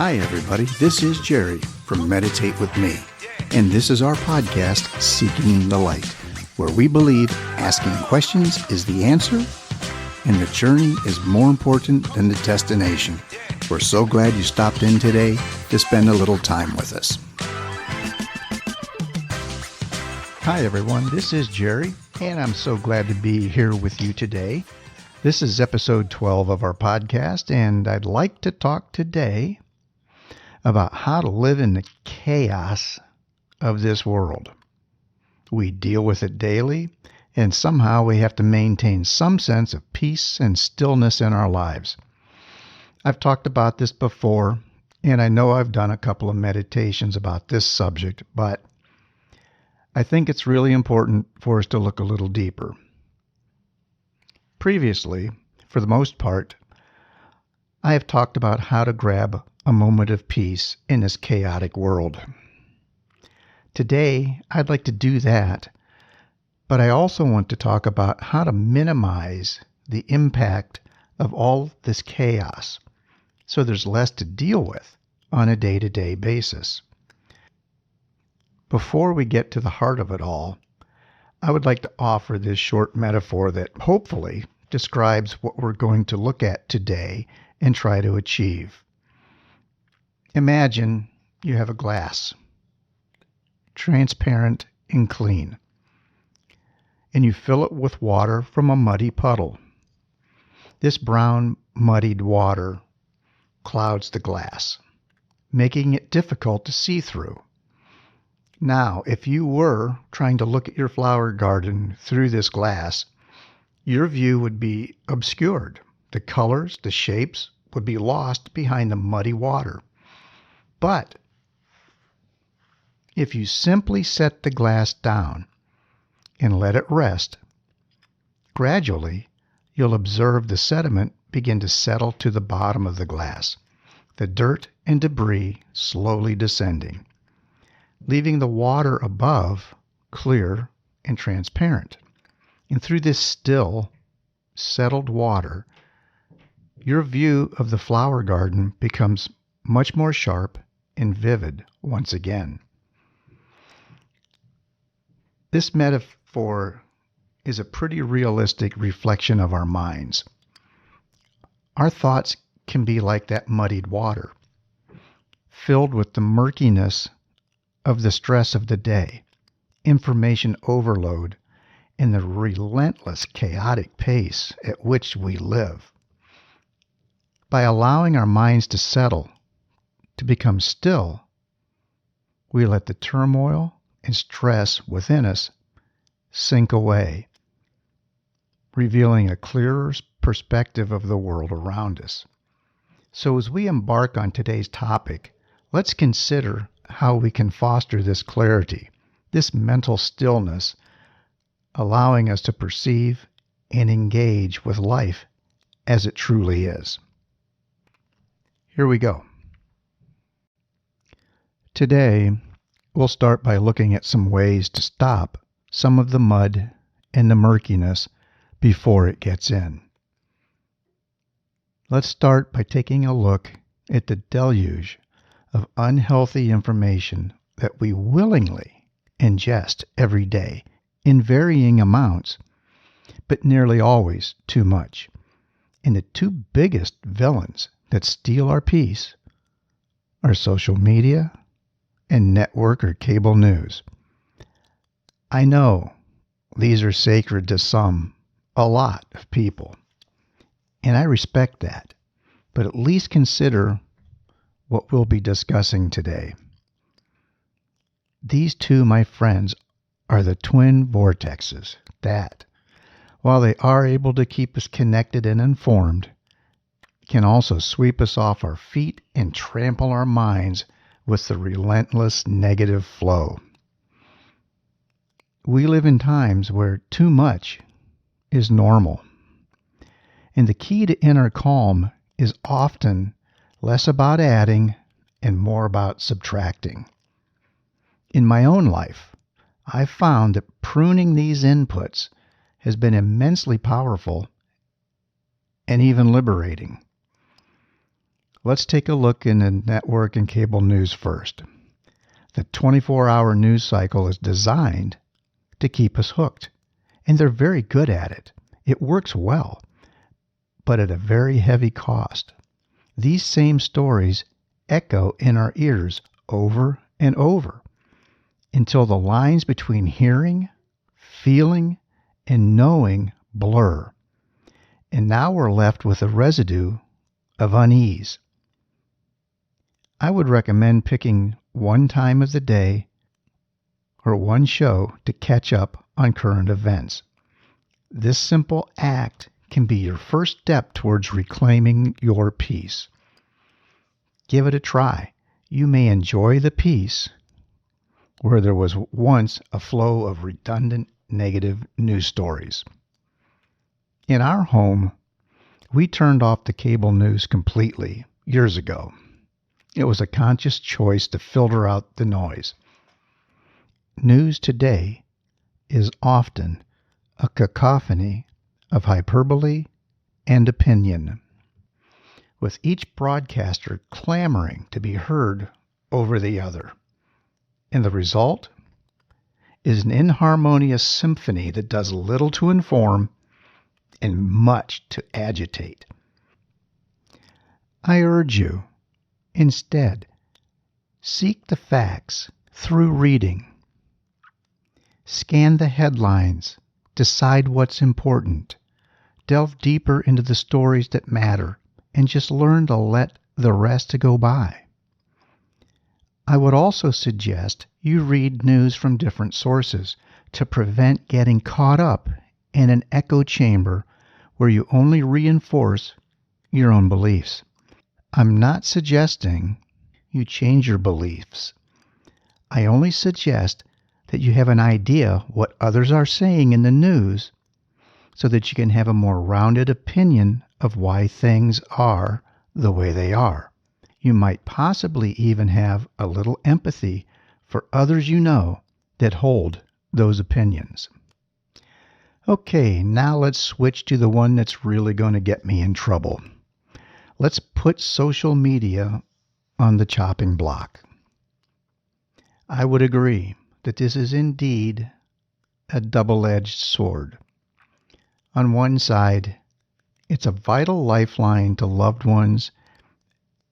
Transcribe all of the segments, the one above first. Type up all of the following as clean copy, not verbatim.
Hi, everybody. This is Jerry from Meditate With Me, and this is our podcast, Seeking the Light, where we believe asking questions is the answer, and the journey is more important than the destination. We're so glad you stopped in today to spend a little time with us. Hi, everyone. This is Jerry, and I'm so glad to be here with you today. This is episode 12 of our podcast, and I'd like to talk today about how to live in the chaos of this world. We deal with it daily, and somehow we have to maintain some sense of peace and stillness in our lives. I've talked about this before, and I know I've done a couple of meditations about this subject, but I think it's really important for us to look a little deeper. Previously, for the most part, I have talked about how to grab a moment of peace in this chaotic world. Today, I'd like to do that, but I also want to talk about how to minimize the impact of all this chaos so there's less to deal with on a day-to-day basis. Before we get to the heart of it all, I would like to offer this short metaphor that hopefully describes what we're going to look at today and try to achieve. Imagine you have a glass, transparent and clean, and you fill it with water from a muddy puddle. This brown, muddied water clouds the glass, making it difficult to see through. Now, if you were trying to look at your flower garden through this glass, your view would be obscured. The colors, the shapes would be lost behind the muddy water. But if you simply set the glass down and let it rest, gradually you'll observe the sediment begin to settle to the bottom of the glass, the dirt and debris slowly descending, leaving the water above clear and transparent. And through this still, settled water, your view of the flower garden becomes much more sharp and vivid once again. This metaphor is a pretty realistic reflection of our minds. Our thoughts can be like that muddied water, filled with the murkiness of the stress of the day, information overload, and the relentless chaotic pace at which we live. By allowing our minds to settle, to become still, we let the turmoil and stress within us sink away, revealing a clearer perspective of the world around us. So as we embark on today's topic, let's consider how we can foster this clarity, this mental stillness, allowing us to perceive and engage with life as it truly is. Here we go. Today, we'll start by looking at some ways to stop some of the mud and the murkiness before it gets in. Let's start by taking a look at the deluge of unhealthy information that we willingly ingest every day in varying amounts, but nearly always too much. And the two biggest villains that steal our peace are social media and network or cable news. I know these are sacred to some, a lot of people, and I respect that, but at least consider what we'll be discussing today. These two, my friends, are the twin vortexes that, while they are able to keep us connected and informed, can also sweep us off our feet and trample our minds with the relentless negative flow. We live in times where too much is normal, and the key to inner calm is often less about adding and more about subtracting. In my own life, I've found that pruning these inputs has been immensely powerful and even liberating. Let's take a look in the network and cable news first. The 24-hour news cycle is designed to keep us hooked, and they're very good at it. It works well, but at a very heavy cost. These same stories echo in our ears over and over until the lines between hearing, feeling, and knowing blur. And now we're left with a residue of unease. I would recommend picking one time of the day or one show to catch up on current events. This simple act can be your first step towards reclaiming your peace. Give it a try. You may enjoy the peace where there was once a flow of redundant negative news stories. In our home, we turned off the cable news completely years ago. It was a conscious choice to filter out the noise. News today is often a cacophony of hyperbole and opinion, with each broadcaster clamoring to be heard over the other. And the result is an inharmonious symphony that does little to inform and much to agitate. I urge you, instead, seek the facts through reading. Scan the headlines, decide what's important, delve deeper into the stories that matter, and just learn to let the rest go by. I would also suggest you read news from different sources to prevent getting caught up in an echo chamber where you only reinforce your own beliefs. I'm not suggesting you change your beliefs. I only suggest that you have an idea what others are saying in the news so that you can have a more rounded opinion of why things are the way they are. You might possibly even have a little empathy for others you know that hold those opinions. Okay, now let's switch to the one that's really going to get me in trouble. Let's put social media on the chopping block. I would agree that this is indeed a double-edged sword. On one side, it's a vital lifeline to loved ones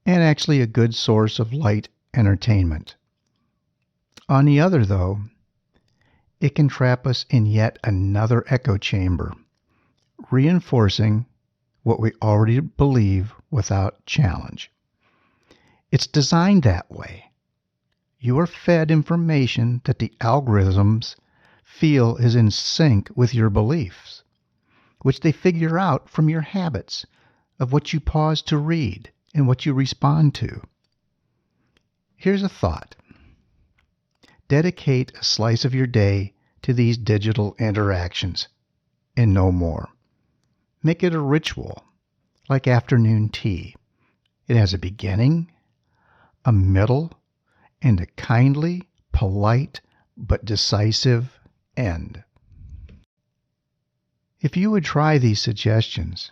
and actually a good source of light entertainment. On the other, though, it can trap us in yet another echo chamber, reinforcing what we already believe without challenge. It's designed that way. You are fed information that the algorithms feel is in sync with your beliefs, which they figure out from your habits of what you pause to read and what you respond to. Here's a thought. Dedicate a slice of your day to these digital interactions and no more. Make it a ritual, like afternoon tea. It has a beginning, a middle, and a kindly, polite, but decisive end. If you would try these suggestions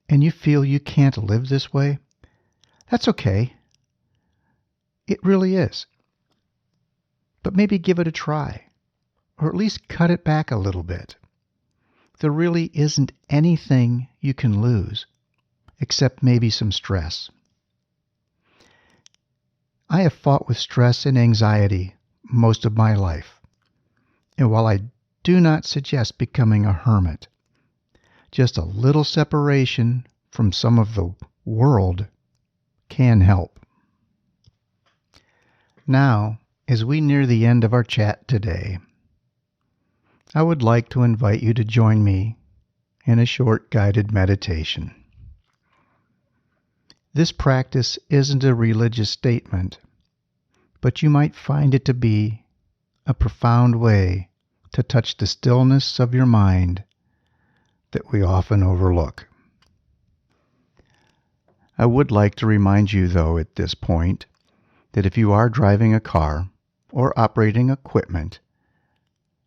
and you feel you can't live this way, that's okay. It really is. But maybe give it a try, or at least cut it back a little bit. There really isn't anything you can lose, except maybe some stress. I have fought with stress and anxiety most of my life, and while I do not suggest becoming a hermit, just a little separation from some of the world can help. Now, as we near the end of our chat today, I would like to invite you to join me in a short guided meditation. This practice isn't a religious statement, but you might find it to be a profound way to touch the stillness of your mind that we often overlook. I would like to remind you, though, at this point, that if you are driving a car or operating equipment,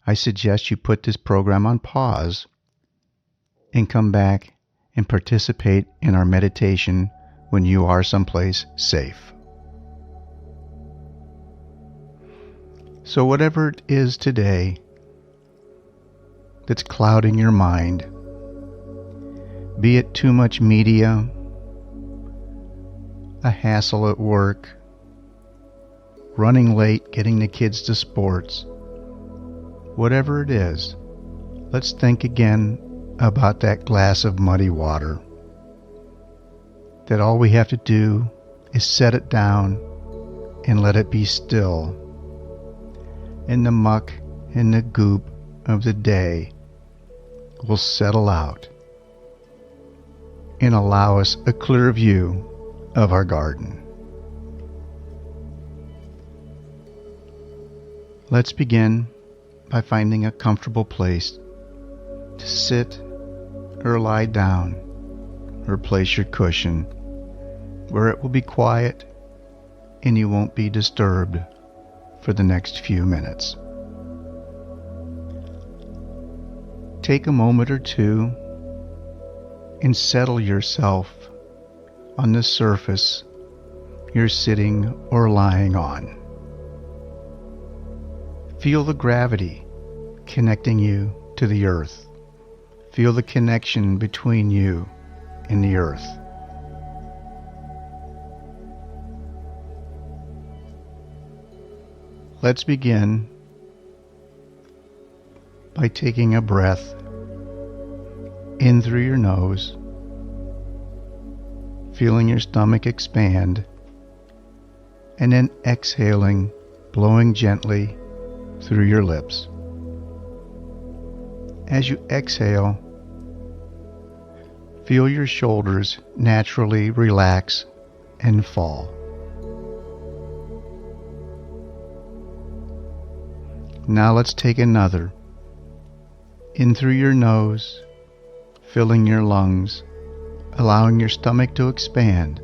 I suggest you put this program on pause and come back and participate in our meditation when you are someplace safe. So whatever it is today that's clouding your mind, be it too much media, a hassle at work, running late, getting the kids to sports, whatever it is, let's think again about that glass of muddy water. That all we have to do is set it down and let it be still. And the muck and the goop of the day will settle out and allow us a clear view of our garden. Let's begin by finding a comfortable place to sit or lie down, or place your cushion where it will be quiet and you won't be disturbed for the next few minutes. Take a moment or two and settle yourself on the surface you're sitting or lying on. Feel the gravity connecting you to the earth. Feel the connection between you and the earth. Let's begin by taking a breath in through your nose, feeling your stomach expand, and then exhaling, blowing gently through your lips. As you exhale, feel your shoulders naturally relax and fall. Now let's take another. In through your nose, filling your lungs, allowing your stomach to expand,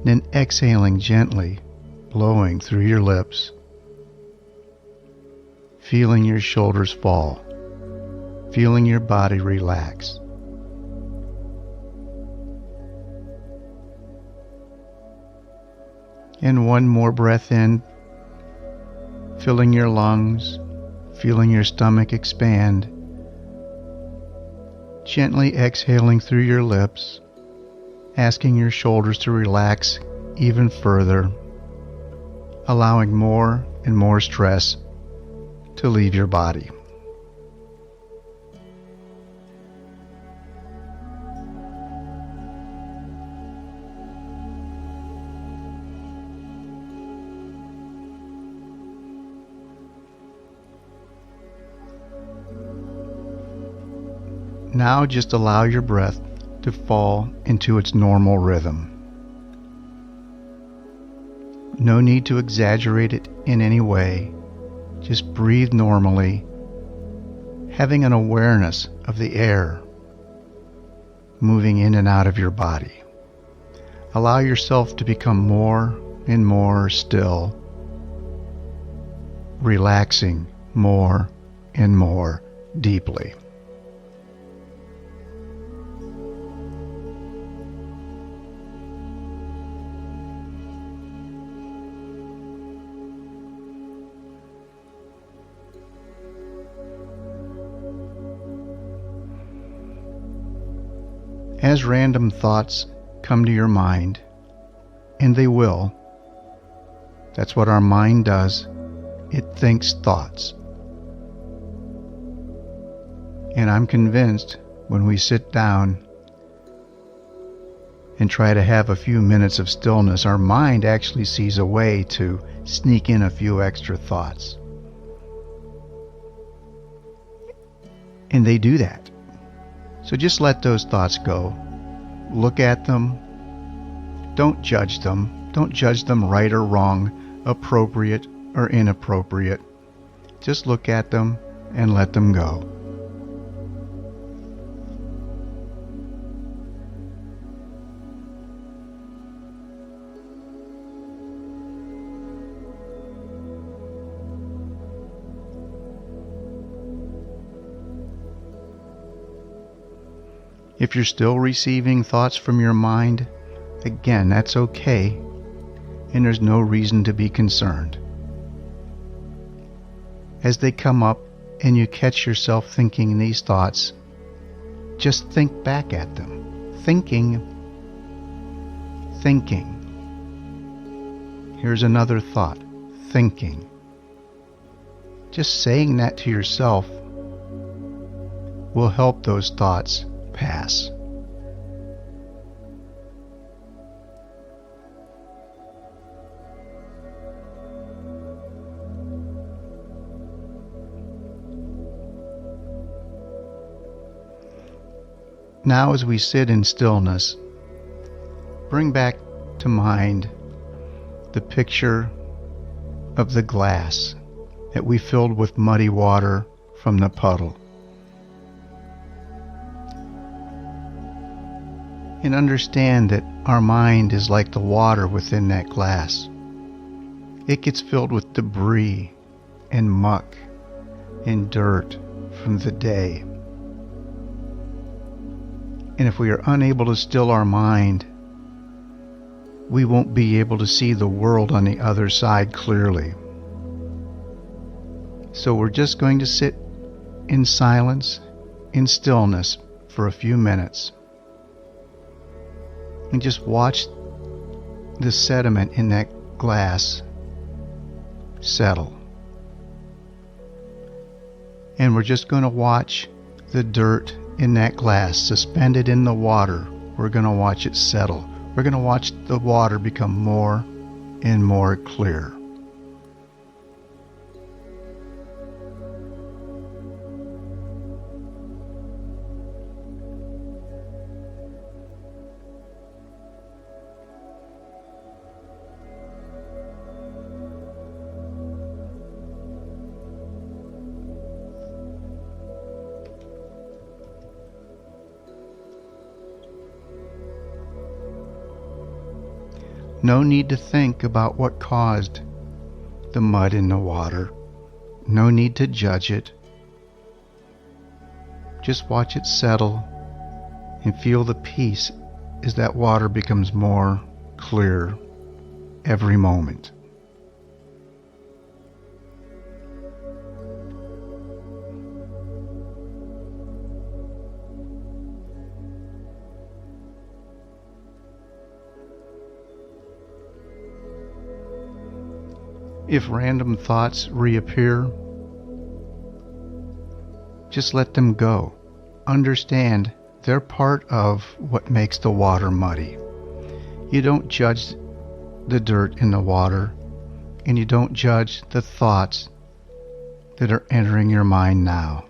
then exhaling gently, blowing through your lips, feeling your shoulders fall, feeling your body relax. And one more breath in, filling your lungs, feeling your stomach expand, gently exhaling through your lips, asking your shoulders to relax even further, allowing more and more stress to leave your body. Now just allow your breath to fall into its normal rhythm. No need to exaggerate it in any way. Just breathe normally, having an awareness of the air moving in and out of your body. Allow yourself to become more and more still, relaxing more and more deeply. As random thoughts come to your mind, and they will, that's what our mind does, it thinks thoughts. And I'm convinced when we sit down and try to have a few minutes of stillness, our mind actually sees a way to sneak in a few extra thoughts. And they do that. So just let those thoughts go. Look at them. Don't judge them. Don't judge them right or wrong, appropriate or inappropriate. Just look at them and let them go. If you're still receiving thoughts from your mind, Again, that's okay, and there's no reason to be concerned. As they come up and you catch yourself thinking these thoughts, just think back at them. Thinking. Here's another thought. Thinking. Just saying that to yourself will help those thoughts pass. Now, as we sit in stillness, bring back to mind the picture of the glass that we filled with muddy water from the puddle. And understand that our mind is like the water within that glass. It gets filled with debris and muck and dirt from the day. And if we are unable to still our mind, we won't be able to see the world on the other side clearly. So we're just going to sit in silence, in stillness for a few minutes, and just watch the sediment in that glass settle. And we're just going to watch the dirt in that glass suspended in the water. We're going to watch it settle. We're going to watch the water become more and more clear. No need to think about what caused the mud in the water. No need to judge it. Just watch it settle and feel the peace as that water becomes more clear every moment. If random thoughts reappear, just let them go. Understand they're part of what makes the water muddy. You don't judge the dirt in the water, and you don't judge the thoughts that are entering your mind now.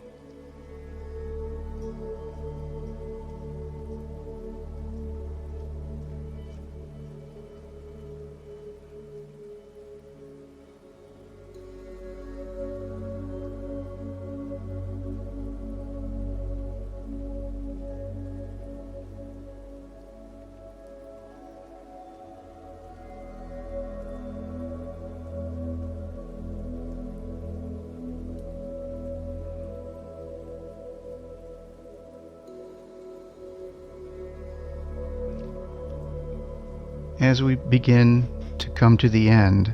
As we begin to come to the end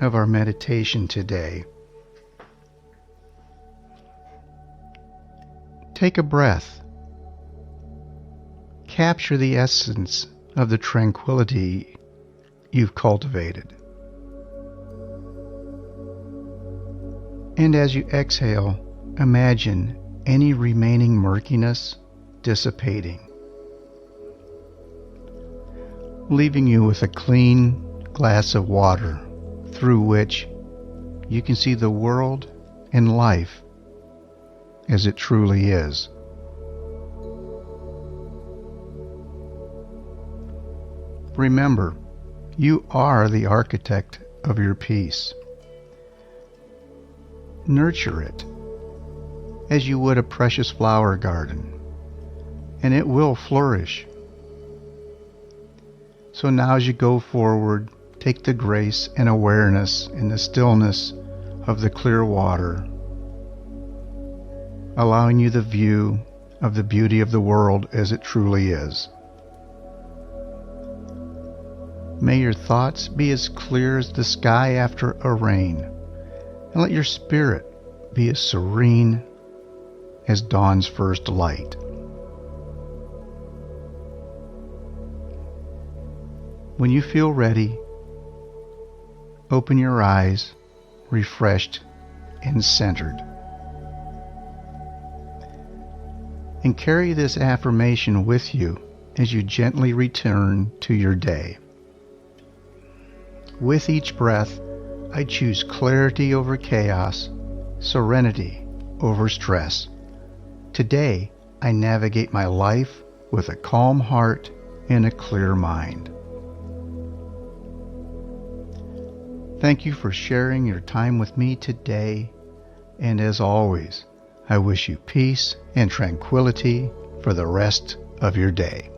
of our meditation today, take a breath. Capture the essence of the tranquility you've cultivated. And as you exhale, imagine any remaining murkiness dissipating, leaving you with a clean glass of water through which you can see the world and life as it truly is. Remember, you are the architect of your peace. Nurture it as you would a precious flower garden, and it will flourish. So now as you go forward, take the grace and awareness in the stillness of the clear water, allowing you the view of the beauty of the world as it truly is. May your thoughts be as clear as the sky after a rain, and let your spirit be as serene as dawn's first light. When you feel ready, open your eyes, refreshed and centered. And carry this affirmation with you as you gently return to your day. With each breath, I choose clarity over chaos, serenity over stress. Today, I navigate my life with a calm heart and a clear mind. Thank you for sharing your time with me today, and as always, I wish you peace and tranquility for the rest of your day.